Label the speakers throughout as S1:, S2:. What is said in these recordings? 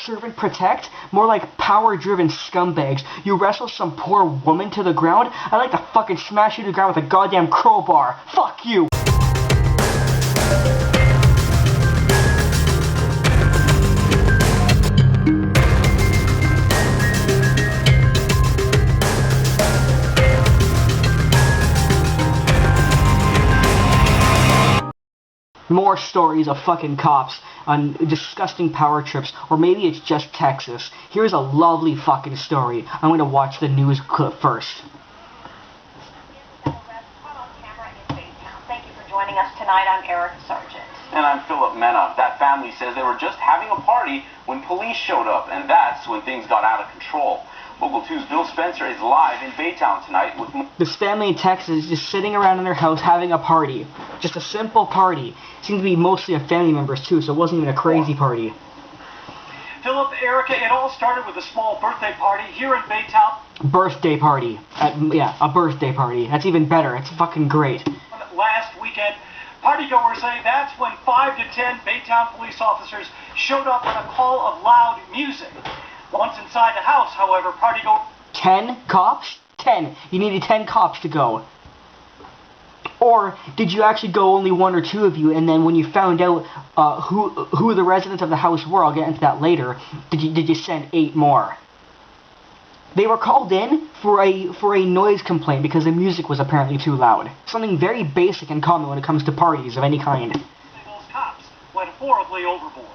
S1: serve and protect? More like power-driven scumbags. You wrestle some poor woman to the ground? I'd like to fucking smash you to the ground with a goddamn crowbar. Fuck you! More stories of fucking cops on disgusting power trips, or maybe it's just Texas. Here's a lovely fucking story. I'm gonna watch the news clip first.
S2: Thank you for joining us tonight. I'm Erica Sargent.
S3: And I'm Philip Mena. That family says they were just having a party when police showed up, and that's when things got out of control. Local 2's Bill Spencer is live in Baytown tonight with...
S1: This family in Texas is just sitting around in their house having a party. Just a simple party. Seemed to be mostly of family members too, so it wasn't even a crazy party.
S4: Philip, Erica, it all started with a small birthday party here in Baytown.
S1: Birthday party. Yeah, a birthday party. That's even better. It's fucking great.
S4: Last weekend, partygoers say that's when 5 to 10 Baytown police officers showed up on a call of loud music. Once inside the house, however, partygoers...
S1: 10 cops? 10. You needed 10 cops to go. Or did you actually go only 1 or 2 of you, and then when you found out who the residents of the house were, I'll get into that later, did you send 8 more? They were called in for a noise complaint because the music was apparently too loud. Something very basic and common when it comes to parties of any kind.
S4: Those cops went horribly overboard.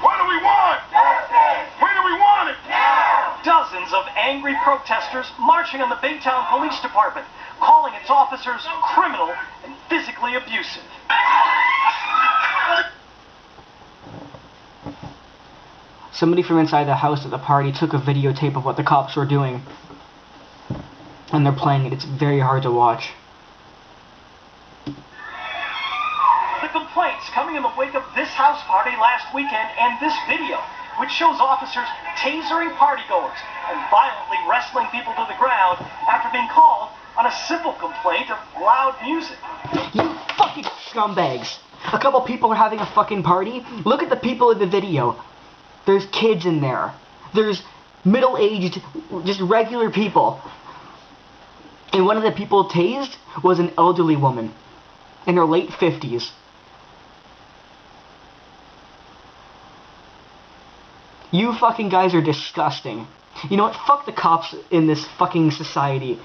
S5: What do we want? Justice! When do we want it?
S4: Now! Dozens of angry protesters marching on the Baytown Police Department, calling its officers criminal and physically abusive.
S1: Somebody from inside the house at the party took a videotape of what the cops were doing. And they're playing it. It's very hard to watch.
S4: The complaints coming in the wake of this house party last weekend and this video, which shows officers tasering partygoers and violently wrestling people to the ground after being called on a simple complaint of loud music.
S1: You fucking scumbags! A couple people are having a fucking party. Look at the people in the video. There's kids in there. There's middle-aged, just regular people. And one of the people tased was an elderly woman in her late 50s. You fucking guys are disgusting. You know what? Fuck the cops in this fucking society.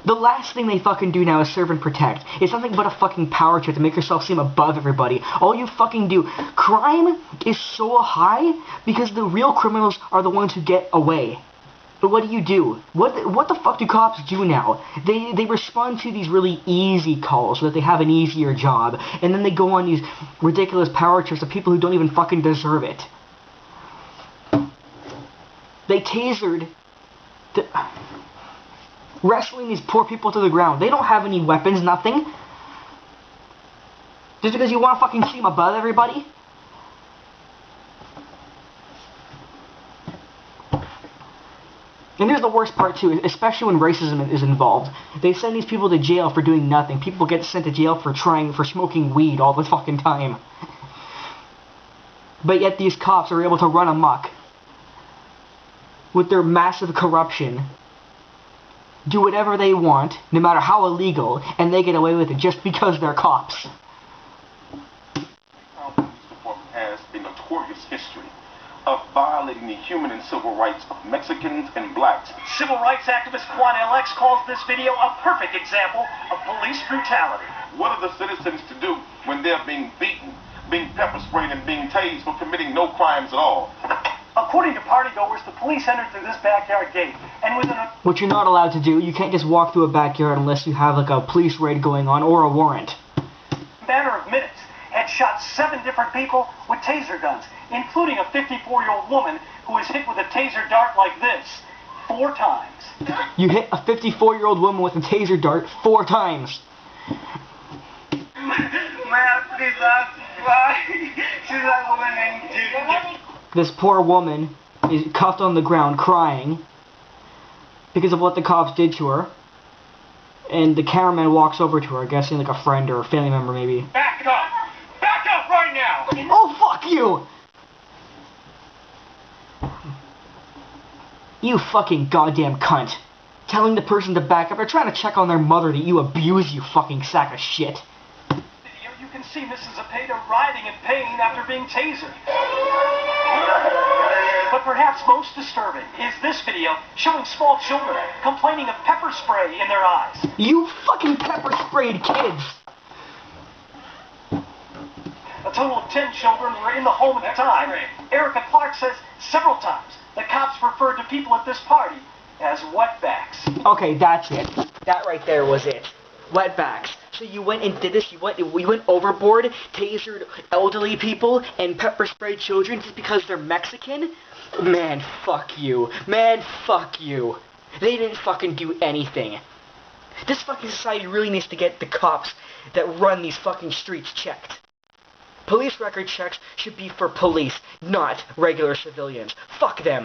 S1: The last thing they fucking do now is serve and protect. It's nothing but a fucking power trip to make yourself seem above everybody. All you fucking do. Crime is so high because the real criminals are the ones who get away. But what do? What the fuck do cops do now? They respond to these really easy calls so that they have an easier job. And then they go on these ridiculous power trips to people who don't even fucking deserve it. They tasered wrestling these poor people to the ground. They don't have any weapons, nothing. Just because you want to fucking seem above everybody? And here's the worst part too, especially when racism is involved. They send these people to jail for doing nothing. People get sent to jail for smoking weed all the fucking time. But yet these cops are able to run amok with their massive corruption, do whatever they want, no matter how illegal, and they get away with it just because they're cops.
S5: Our police department has a notorious history of violating the human and civil rights of Mexicans and blacks.
S4: Civil rights activist Juan LX calls this video a perfect example of police brutality.
S5: What are the citizens to do when they're being beaten, being pepper sprayed, and being tased for committing no crimes at all?
S4: According to partygoers, the police entered through this backyard gate, and within a...
S1: Which you're not allowed to do. You can't just walk through a backyard unless you have like a police raid going on or a warrant.
S4: matter of minutes, had shot 7 different people with taser guns, including a 54-year-old woman who was hit with a taser dart like this 4 times.
S1: You hit a 54-year-old woman with a taser dart 4 times. This poor woman is cuffed on the ground crying because of what the cops did to her. And the cameraman walks over to her, guessing like a friend or a family member maybe.
S5: Back up! Back up right now!
S1: Oh, fuck you! You fucking goddamn cunt. Telling the person to back up. They're trying to check on their mother that you abuse, you fucking sack of shit.
S4: Video, you can see Mrs. Zepeda writhing in pain after being tasered. But perhaps most disturbing is this video showing small children complaining of pepper spray in their eyes.
S1: You fucking pepper sprayed kids.
S4: A total of 10 children were in the home at the time. Erica Clark says several times the cops referred to people at this party as wetbacks.
S1: Okay, that's it. That right there was it. Wetbacks. So you went and did this, you went overboard, tasered elderly people, and pepper sprayed children just because they're Mexican? Man, fuck you. Man, fuck you. They didn't fucking do anything. This fucking society really needs to get the cops that run these fucking streets checked. Police record checks should be for police, not regular civilians. Fuck them.